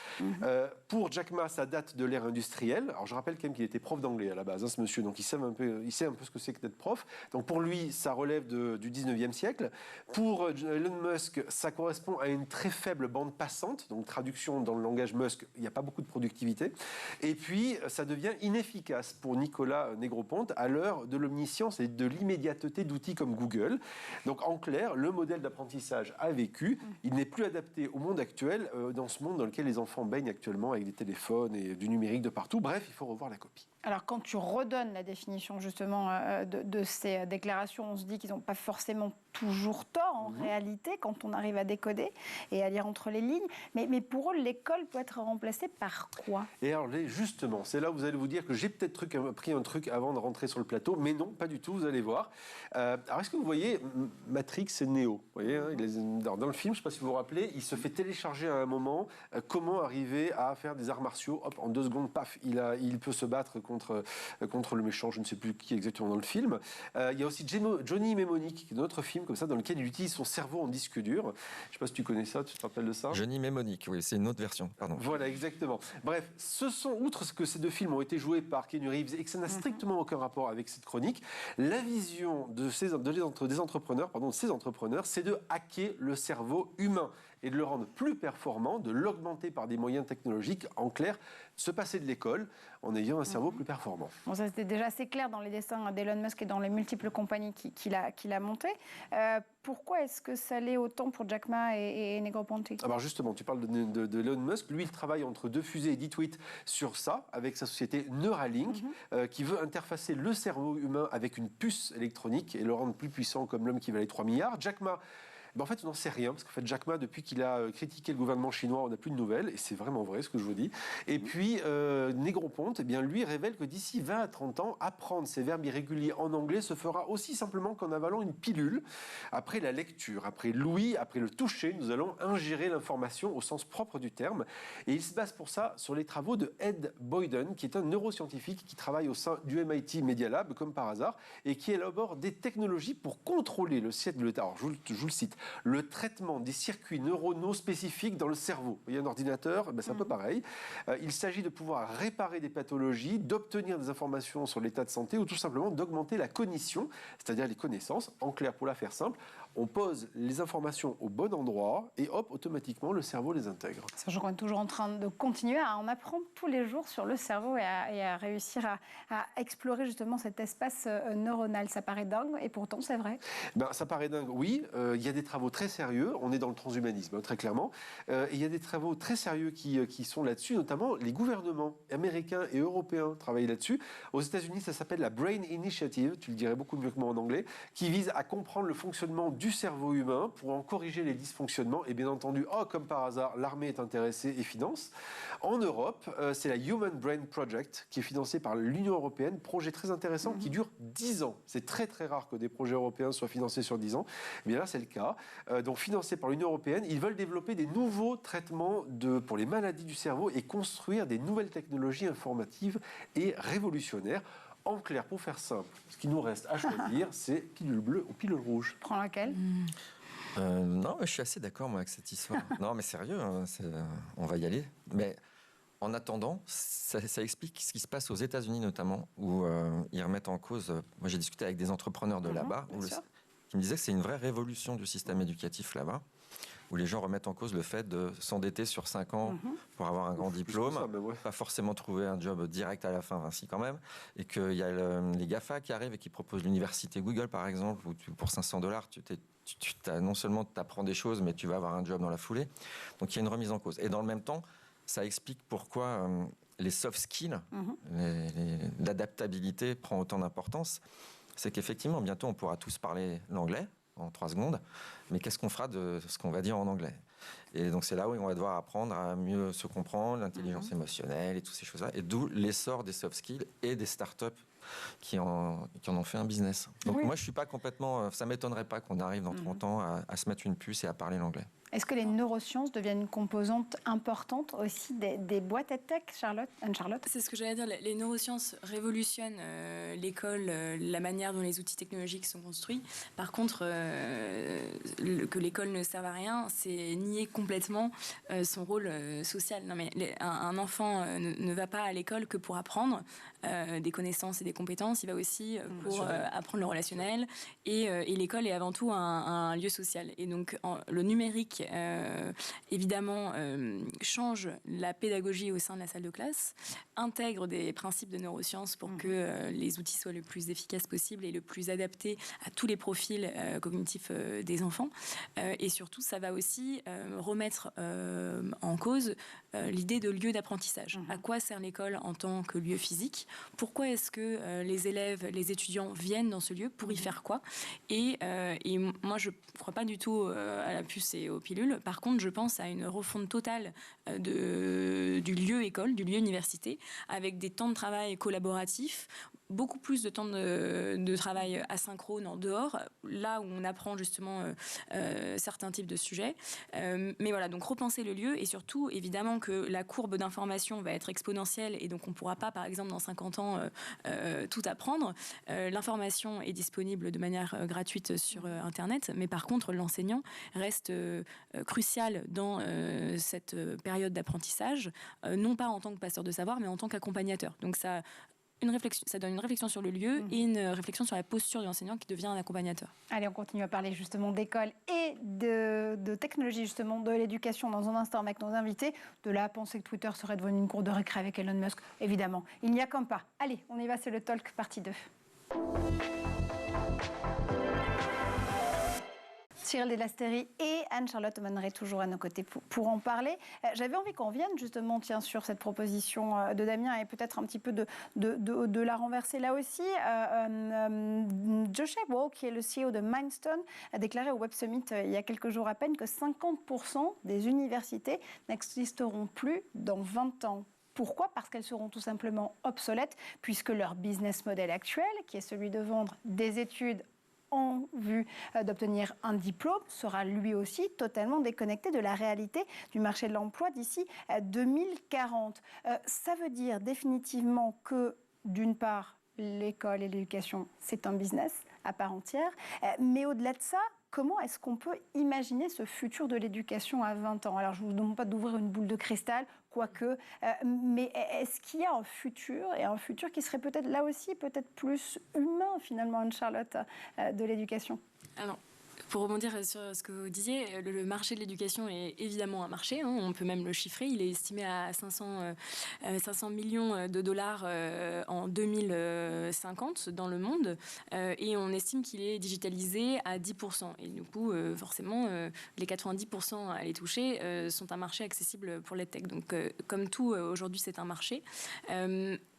Speaker 2: Pour Jack Ma, ça date de l'ère industrielle. Alors, je rappelle quand même qu'il était prof d'anglais à la base, hein, ce monsieur. Donc, il sait un peu ce que c'est que d'être prof. Donc, pour lui, ça relève du 19e siècle. Pour Elon Musk, ça correspond à une très faible bande passante. Donc, traduction dans le langage Musk, il n'y a pas beaucoup de productivité. Et puis, ça devient inefficace pour Nicolas Negroponte à l'heure de l'omniscience et de l'immédiateté d'outils comme Google. Donc, en clair, le modèle d'apprentissage a vécu. Il n'est plus adapté au monde actuel, dans ce monde dans lequel les enfants baignent actuellement avec des téléphones et du numérique de partout. Bref, il faut revoir la copie.
Speaker 1: Alors, quand tu redonnes la définition, justement, de ces déclarations, on se dit qu'ils n'ont pas forcément toujours tort, en réalité, quand on arrive à décoder et à lire entre les lignes. Mais pour eux, l'école peut être remplacée par quoi ?
Speaker 2: Et alors, justement, c'est là où vous allez vous dire que j'ai peut-être pris un truc avant de rentrer sur le plateau, mais non, pas du tout, vous allez voir. Alors, est-ce que vous voyez Matrix et Neo ? Vous voyez, hein, dans le film, je ne sais pas si vous vous rappelez, il se fait télécharger à un moment comment arriver à faire des arts martiaux. Hop, en 2 secondes, paf, il peut se battre contre le méchant, je ne sais plus qui exactement dans le film. Il y a aussi Johnny Mnemonic, qui est un autre film comme ça, dans lequel il utilise son cerveau en disque dur. Je ne sais pas si tu connais ça, tu te rappelles de ça ?
Speaker 3: Johnny Mnemonic, oui, c'est une autre version, pardon.
Speaker 2: Voilà, exactement. Bref, outre que ces 2 films ont été joués par Keanu Reeves et que ça n'a strictement aucun rapport avec cette chronique, la vision de ces entrepreneurs, c'est de hacker le cerveau humain. et de le rendre plus performant, de l'augmenter par des moyens technologiques, en clair, se passer de l'école en ayant un cerveau plus performant.
Speaker 1: Bon, ça c'était déjà assez clair dans les dessins d'Elon Musk et dans les multiples compagnies qu'il a montées. Pourquoi est-ce que ça l'est autant pour Jack Ma et Negroponte?
Speaker 2: Alors justement, tu parles de Elon Musk. Lui, il travaille entre 2 fusées et 10 tweets sur ça, avec sa société Neuralink, qui veut interfacer le cerveau humain avec une puce électronique et le rendre plus puissant comme l'homme qui valait 3 milliards. Jack Ma, en fait, on n'en sait rien, parce qu'en fait, Jack Ma, depuis qu'il a critiqué le gouvernement chinois, on n'a plus de nouvelles, et c'est vraiment vrai ce que je vous dis. Et puis, Negroponte, eh bien, lui révèle que d'ici 20 à 30 ans, apprendre ces verbes irréguliers en anglais se fera aussi simplement qu'en avalant une pilule. Après la lecture, après l'ouïe, après le toucher, nous allons ingérer l'information au sens propre du terme. Et il se base pour ça sur les travaux de Ed Boyden, qui est un neuroscientifique qui travaille au sein du MIT Media Lab, comme par hasard, et qui élabore des technologies pour contrôler alors je vous le cite, le traitement des circuits neuronaux spécifiques dans le cerveau. Il y a un ordinateur, c'est un peu pareil. Il s'agit de pouvoir réparer des pathologies, d'obtenir des informations sur l'état de santé ou tout simplement d'augmenter la cognition, c'est-à-dire les connaissances. En clair, pour la faire simple, on pose les informations au bon endroit et hop, automatiquement, le cerveau les intègre.
Speaker 1: Sachant qu'on est toujours en train de continuer à en apprendre tous les jours sur le cerveau et à réussir à explorer justement cet espace neuronal. Ça paraît dingue et pourtant c'est vrai.
Speaker 2: Ça paraît dingue, oui. Il y a des travaux très sérieux. On est dans le transhumanisme, très clairement. Et il y a des travaux très sérieux qui sont là-dessus, notamment les gouvernements américains et européens travaillent là-dessus. Aux États-Unis, ça s'appelle la Brain Initiative, tu le dirais beaucoup mieux que moi en anglais, qui vise à comprendre le fonctionnement du cerveau humain pour en corriger les dysfonctionnements. Et bien entendu, comme par hasard, l'armée est intéressée et finance. En Europe, c'est la Human Brain Project qui est financée par l'Union européenne, projet très intéressant qui dure 10 ans. C'est très très rare que des projets européens soient financés sur 10 ans. Mais là, c'est le cas. Donc financés par l'Union européenne, ils veulent développer des nouveaux traitements pour les maladies du cerveau et construire des nouvelles technologies informatives et révolutionnaires. En clair, pour faire simple, ce qui nous reste à choisir, c'est pilule bleue ou pilule rouge.
Speaker 1: Prends laquelle?
Speaker 3: Non, je suis assez d'accord moi avec cette histoire. Non, mais sérieux, on va y aller. Mais en attendant, ça explique ce qui se passe aux États-Unis notamment, où ils remettent en cause. Moi, j'ai discuté avec des entrepreneurs de là-bas, qui me disaient que c'est une vraie révolution du système éducatif là-bas, où les gens remettent en cause le fait de s'endetter sur 5 ans pour avoir un grand diplôme, pas forcément trouver un job direct à la fin, si quand même, et qu'il y a les GAFA qui arrivent et qui proposent l'université Google, par exemple, où pour $500, non seulement tu apprends des choses, mais tu vas avoir un job dans la foulée. Donc il y a une remise en cause. Et dans le même temps, ça explique pourquoi les soft skills, l'adaptabilité prend autant d'importance. C'est qu'effectivement, bientôt, on pourra tous parler l'anglais en 3 secondes, mais qu'est-ce qu'on fera de ce qu'on va dire en anglais? Et donc, c'est là où on va devoir apprendre à mieux se comprendre, l'intelligence émotionnelle et toutes ces choses-là, et d'où l'essor des soft skills et des startups qui en ont fait un business. Donc, moi, je suis pas complètement... ça m'étonnerait pas qu'on arrive dans 30 ans à se mettre une puce et à parler l'anglais.
Speaker 1: Est-ce que les neurosciences deviennent une composante importante aussi des boîtes EdTech, Anne-Charlotte?
Speaker 4: C'est ce que j'allais dire. Les neurosciences révolutionnent l'école, la manière dont les outils technologiques sont construits. Par contre, que l'école ne serve à rien, c'est nier complètement son rôle social. Non, mais un enfant ne va pas à l'école que pour apprendre des connaissances et des compétences. Il va aussi pour apprendre le relationnel. Et l'école est avant tout un lieu social. Et donc, le numérique évidemment change la pédagogie au sein de la salle de classe, intègre des principes de neurosciences pour que les outils soient le plus efficaces possible et le plus adaptés à tous les profils cognitifs des enfants. Et surtout, ça va aussi remettre en cause l'idée de lieu d'apprentissage. À quoi sert l'école en tant que lieu physique? Pourquoi est-ce que les élèves, les étudiants viennent dans ce lieu? Pour y faire quoi? Et moi, je ne crois pas du tout à la puce et aux pilules. Par contre, je pense à une refonte totale du lieu école, du lieu université, avec des temps de travail collaboratifs, beaucoup plus de temps de travail asynchrone en dehors, là où on apprend justement certains types de sujets. Mais voilà, donc repenser le lieu et surtout, évidemment, que la courbe d'information va être exponentielle et donc on ne pourra pas, par exemple, dans 50 ans, tout apprendre. L'information est disponible de manière gratuite sur Internet, mais par contre, l'enseignant reste crucial dans cette période d'apprentissage, non pas en tant que passeur de savoir, mais en tant qu'accompagnateur. Donc ça ça donne une réflexion sur le lieu et une réflexion sur la posture de l'enseignant qui devient un accompagnateur.
Speaker 1: Allez, on continue à parler justement d'école et de technologie, justement, de l'éducation dans un instant avec nos invités. De là à penser que Twitter serait devenu une cour de récré avec Elon Musk, évidemment, il n'y a qu'un pas. Allez, on y va, c'est le Talk partie 2. Cyril Delasteri et Anne-Charlotte Manneret toujours à nos côtés pour en parler. J'avais envie qu'on vienne justement sur cette proposition de Damien et peut-être un petit peu de la renverser là aussi. Joshua Wall, qui est le CEO de Mindstone, a déclaré au Web Summit il y a quelques jours à peine que 50% des universités n'existeront plus dans 20 ans. Pourquoi ? Parce qu'elles seront tout simplement obsolètes, puisque leur business model actuel, qui est celui de vendre des études en vue d'obtenir un diplôme, sera lui aussi totalement déconnecté de la réalité du marché de l'emploi d'ici 2040. Ça veut dire définitivement que, d'une part, l'école et l'éducation, c'est un business à part entière, mais au-delà de ça, comment est-ce qu'on peut imaginer ce futur de l'éducation à 20 ans ? Alors, je ne vous demande pas d'ouvrir une boule de cristal, quoique, mais est-ce qu'il y a un futur, et un futur qui serait peut-être là aussi, peut-être plus humain finalement, Anne-Charlotte, de l'éducation ?
Speaker 4: Alors, pour rebondir sur ce que vous disiez, le marché de l'éducation est évidemment un marché, hein, on peut même le chiffrer, il est estimé à 500 millions de dollars en 2050 dans le monde, et on estime qu'il est digitalisé à 10%. Et du coup, forcément, les 90% à les toucher sont un marché accessible pour les tech. Donc, comme tout, aujourd'hui, c'est un marché.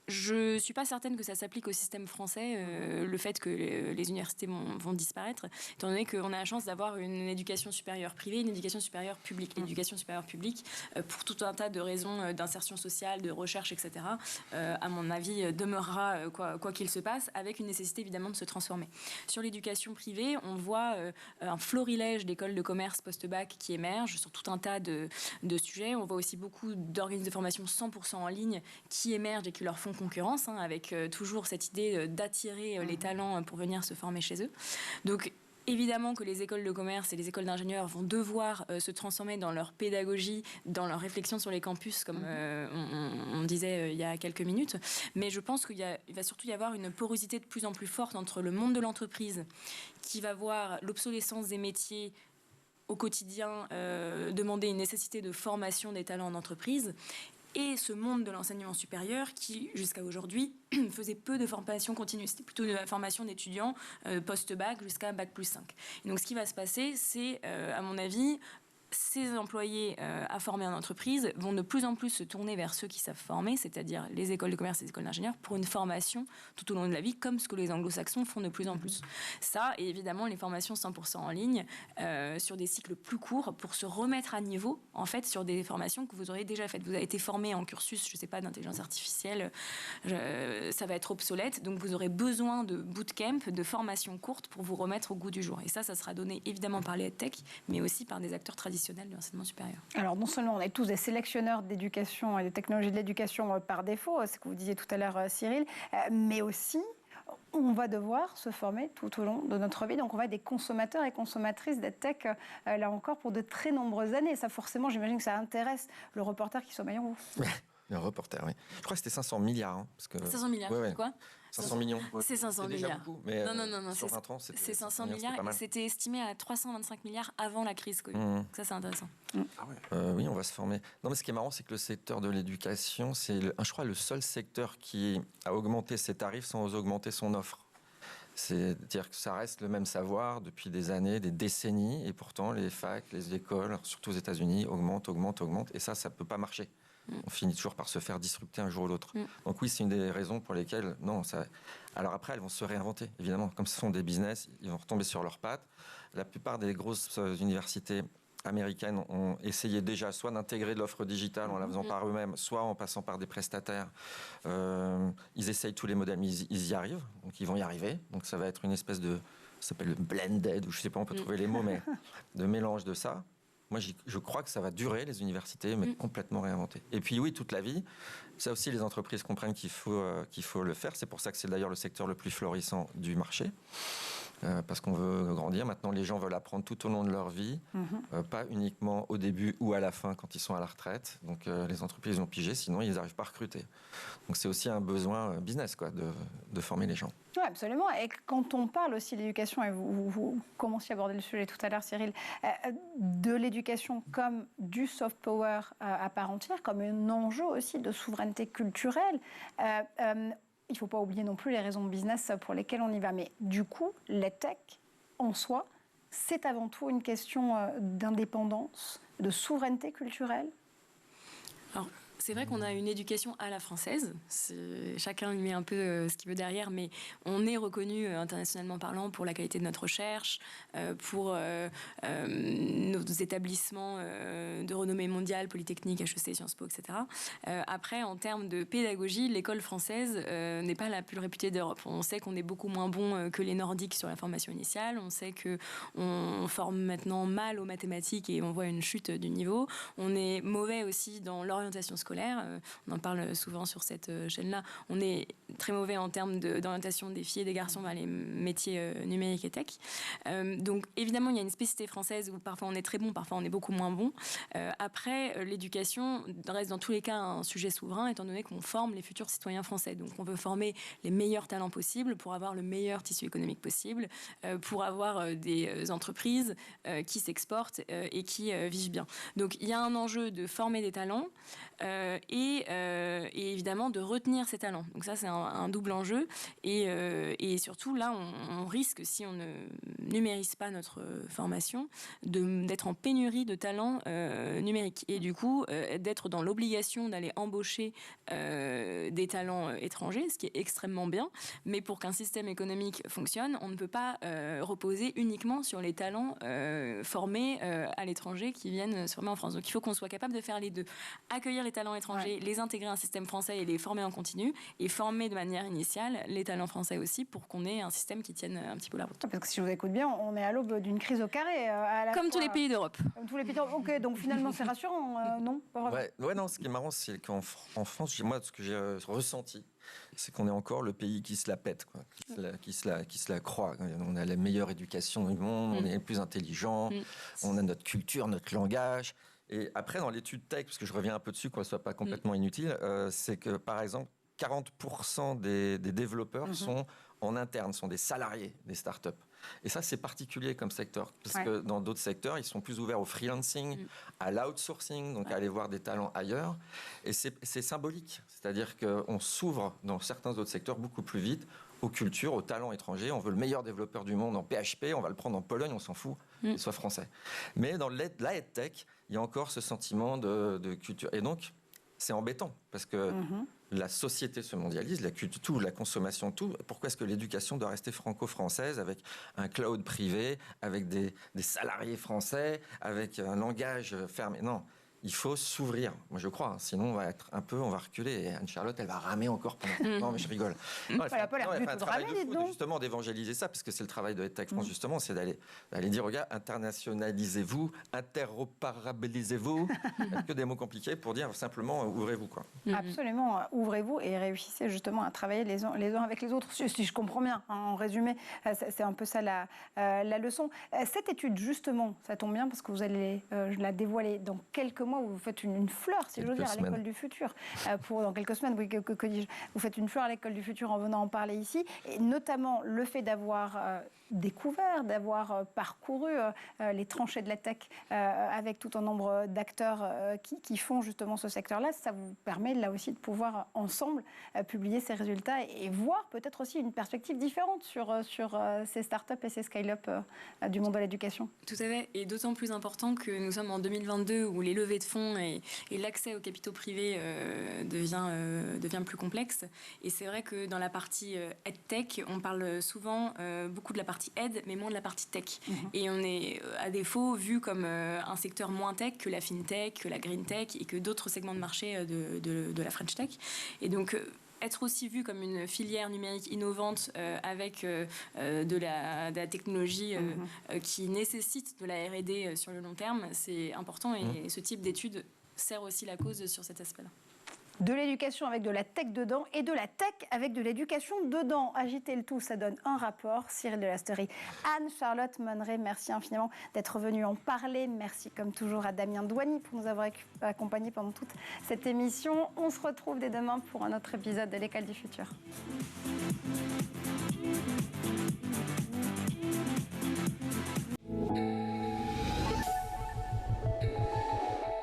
Speaker 4: Je ne suis pas certaine que ça s'applique au système français, le fait que les universités vont disparaître, étant donné qu'on a la chance d'avoir une éducation supérieure privée, une éducation supérieure publique. L'éducation supérieure publique, pour tout un tas de raisons d'insertion sociale, de recherche, etc., à mon avis, demeurera, quoi qu'il se passe, avec une nécessité évidemment de se transformer. Sur l'éducation privée, on voit un florilège d'écoles de commerce post-bac qui émergent sur tout un tas de sujets. On voit aussi beaucoup d'organismes de formation 100% en ligne qui émergent et qui leur font concurrence, hein, avec toujours cette idée d'attirer les talents pour venir se former chez eux. Donc, évidemment que les écoles de commerce et les écoles d'ingénieurs vont devoir se transformer dans leur pédagogie, dans leur réflexion sur les campus, comme on disait il y a quelques minutes. Mais je pense qu'il va surtout y avoir une porosité de plus en plus forte entre le monde de l'entreprise, qui va voir l'obsolescence des métiers au quotidien demander une nécessité de formation des talents en entreprise, et ce monde de l'enseignement supérieur qui, jusqu'à aujourd'hui, faisait peu de formation continue. C'était plutôt de la formation d'étudiants post-bac jusqu'à bac plus 5. Et donc, ce qui va se passer, c'est, à mon avis, ces employés à former en entreprise vont de plus en plus se tourner vers ceux qui savent former, c'est-à-dire les écoles de commerce et les écoles d'ingénieurs, pour une formation tout au long de la vie, comme ce que les anglo-saxons font de plus en plus. Ça, et évidemment, les formations 100% en ligne, sur des cycles plus courts, pour se remettre à niveau, en fait, sur des formations que vous aurez déjà faites. Vous avez été formé en cursus, je ne sais pas, d'intelligence artificielle, ça va être obsolète, donc vous aurez besoin de bootcamp, de formations courtes pour vous remettre au goût du jour. Et ça sera donné évidemment par les tech, mais aussi par des acteurs traditionnels de l'enseignement supérieur.
Speaker 1: Alors, non seulement on est tous des sélectionneurs d'éducation et de technologies de l'éducation par défaut, c'est ce que vous disiez tout à l'heure, Cyril, mais aussi on va devoir se former tout au long de notre vie. Donc, on va être des consommateurs et consommatrices de tech, là encore, pour de très nombreuses années. Ça, forcément, j'imagine que ça intéresse le reporter qui sommeille en vous.
Speaker 3: Le reporter, oui. Je crois que c'était 500 milliards. Hein, parce que...
Speaker 4: 500 milliards,
Speaker 3: ouais.
Speaker 4: C'est quoi
Speaker 3: 500 millions.
Speaker 4: C'est 500
Speaker 3: déjà
Speaker 4: milliards.
Speaker 3: Beaucoup, mais
Speaker 4: non,
Speaker 3: sur 20 ans,
Speaker 4: c'est 500 milliards et c'était estimé à 325 milliards avant la crise Covid. Ça, c'est intéressant.
Speaker 2: Ah ouais.
Speaker 3: Oui, on va se former. Non, mais ce qui est marrant, c'est que le secteur de l'éducation, c'est, je crois, le seul secteur qui a augmenté ses tarifs sans augmenter son offre. C'est-à-dire que ça reste le même savoir depuis des années, des décennies, et pourtant les facs, les écoles, surtout aux États-Unis, augmentent, et ça ne peut pas marcher. On finit toujours par se faire disrupter un jour ou l'autre. Donc oui, c'est une des raisons pour lesquelles... Alors après, elles vont se réinventer, évidemment. Comme ce sont des business, ils vont retomber sur leurs pattes. La plupart des grosses universités américaines ont essayé déjà soit d'intégrer de l'offre digitale en la faisant par eux-mêmes, soit en passant par des prestataires. Ils essayent tous les modèles, mais ils y arrivent. Donc ils vont y arriver. Donc ça va être une espèce de... Ça s'appelle le blended, ou je ne sais pas, on peut trouver les mots, mais de mélange de ça. Moi, je crois que ça va durer, les universités, mais complètement réinventées. Et puis oui, toute la vie, ça aussi, les entreprises comprennent qu'il faut le faire. C'est pour ça que c'est d'ailleurs le secteur le plus florissant du marché. parce qu'on veut grandir. Maintenant, les gens veulent apprendre tout au long de leur vie, pas uniquement au début ou à la fin quand ils sont à la retraite. Donc les entreprises ont pigé, sinon ils n'arrivent pas à recruter. Donc c'est aussi un besoin business de former les gens.
Speaker 1: Oui, absolument. Et quand on parle aussi de l'éducation, et vous commenciez à aborder le sujet tout à l'heure, Cyril, de l'éducation comme du soft power à part entière, comme un enjeu aussi de souveraineté culturelle, il ne faut pas oublier non plus les raisons de business pour lesquelles on y va. Mais du coup, l'EdTech, en soi, c'est avant tout une question d'indépendance, de souveraineté culturelle.
Speaker 4: Alors, c'est vrai qu'on a une éducation à la française. Chacun y met un peu ce qu'il veut derrière, mais on est reconnu internationalement parlant pour la qualité de notre recherche, pour nos établissements de renommée mondiale, Polytechnique, HEC, Sciences Po, etc. Après, en termes de pédagogie, l'école française n'est pas la plus réputée d'Europe. On sait qu'on est beaucoup moins bon que les Nordiques sur la formation initiale. On sait qu'on forme maintenant mal aux mathématiques et on voit une chute du niveau. On est mauvais aussi dans l'orientation scolaire. On en parle souvent sur cette chaîne-là. On est très mauvais en termes d'orientation des filles et des garçons vers les métiers numériques et tech. Donc évidemment, il y a une spécificité française où parfois on est très bon, parfois on est beaucoup moins bon. Après, l'éducation reste dans tous les cas un sujet souverain, étant donné qu'on forme les futurs citoyens français. Donc on veut former les meilleurs talents possibles pour avoir le meilleur tissu économique possible, pour avoir des entreprises qui s'exportent et qui vivent bien. Donc il y a un enjeu de former des talents, et évidemment de retenir ces talents. Donc ça, c'est un double enjeu. Et surtout, là, on risque, si on ne numérise pas notre formation, d'être en pénurie de talents numériques. Et du coup, d'être dans l'obligation d'aller embaucher des talents étrangers, ce qui est extrêmement bien. Mais pour qu'un système économique fonctionne, on ne peut pas reposer uniquement sur les talents formés à l'étranger qui viennent se former en France. Donc il faut qu'on soit capable de faire les deux. Accueillir les talents étrangers, les intégrer à un système français et les former en continu, et former de manière initiale les talents français aussi pour qu'on ait un système qui tienne un petit peu la route.
Speaker 1: Parce que si je vous écoute bien, on est à l'aube d'une crise au carré.
Speaker 4: Comme tous les pays d'Europe.
Speaker 1: Comme tous les pays d'Europe. Ok, donc finalement c'est rassurant, non?
Speaker 3: Ouais, non, ce qui est marrant, c'est qu'en France, moi, ce que j'ai ressenti, c'est qu'on est encore le pays qui se la pète, quoi, qui se la croit. On a la meilleure éducation du monde, on est les plus intelligents, on a notre culture, notre langage. Et après, dans l'étude tech, parce que je reviens un peu dessus, qu'on ne soit pas complètement inutile, c'est que, par exemple, 40% des développeurs sont en interne, sont des salariés des startups. Et ça, c'est particulier comme secteur, parce que dans d'autres secteurs, ils sont plus ouverts au freelancing, à l'outsourcing, donc à aller voir des talents ailleurs. Et c'est symbolique, c'est-à-dire qu'on s'ouvre dans certains autres secteurs beaucoup plus vite aux cultures, aux talents étrangers. On veut le meilleur développeur du monde en PHP, on va le prendre en Pologne, on s'en fout, qu'il soit français. Mais dans la EdTech, il y a encore ce sentiment de culture. Et donc, c'est embêtant, parce que la société se mondialise, la culture, tout, la consommation, tout. Pourquoi est-ce que l'éducation doit rester franco-française, avec un cloud privé, avec des salariés français, avec un langage fermé? Non. Il faut s'ouvrir, moi je crois, sinon on va reculer et Anne-Charlotte elle va ramer encore pendant... Non mais je rigole. Non,
Speaker 1: elle n'a pas l'air du tout de ramer, dites donc.
Speaker 3: Justement d'évangéliser ça, parce que c'est le travail de EdTech France justement, c'est d'aller dire, regarde, internationalisez-vous, interopérabilisez-vous, que des mots compliqués pour dire simplement ouvrez-vous, quoi.
Speaker 1: Absolument, ouvrez-vous et réussissez justement à travailler les uns avec les autres, si je comprends bien, hein, en résumé, c'est un peu ça la leçon. Cette étude justement, ça tombe bien parce que vous allez la dévoiler dans quelques mois, où vous faites une fleur, si j'ose dire, à l'école du futur. Dans quelques semaines, oui, que dis-je, vous faites une fleur à l'école du futur en venant en parler ici, et notamment le fait d'avoir découvert, d'avoir parcouru les tranchées de la tech avec tout un nombre d'acteurs qui font justement ce secteur-là, ça vous permet là aussi de pouvoir ensemble publier ces résultats et voir peut-être aussi une perspective différente sur ces startups et ces scale-up du monde de l'éducation.
Speaker 4: Tout à fait, et d'autant plus important que nous sommes en 2022 où les levées de fonds et l'accès aux capitaux privés devient plus complexe. Et c'est vrai que dans la partie EdTech, on parle souvent beaucoup de la partie Ed, mais moins de la partie Tech. Et on est à défaut vu comme un secteur moins tech que la FinTech, que la Green Tech et que d'autres segments de marché de la French Tech. Et donc être aussi vu comme une filière numérique innovante avec de la technologie qui nécessite de la R&D sur le long terme, c'est important et ce type d'études sert aussi la cause sur cet aspect-là.
Speaker 1: De l'éducation avec de la tech dedans et de la tech avec de l'éducation dedans. Agiter le tout, ça donne un rapport. Cyril de Lasterie, Anne-Charlotte Monneret, merci infiniment d'être venue en parler. Merci comme toujours à Damien Douany pour nous avoir accompagnés pendant toute cette émission. On se retrouve dès demain pour un autre épisode de l'École du Futur.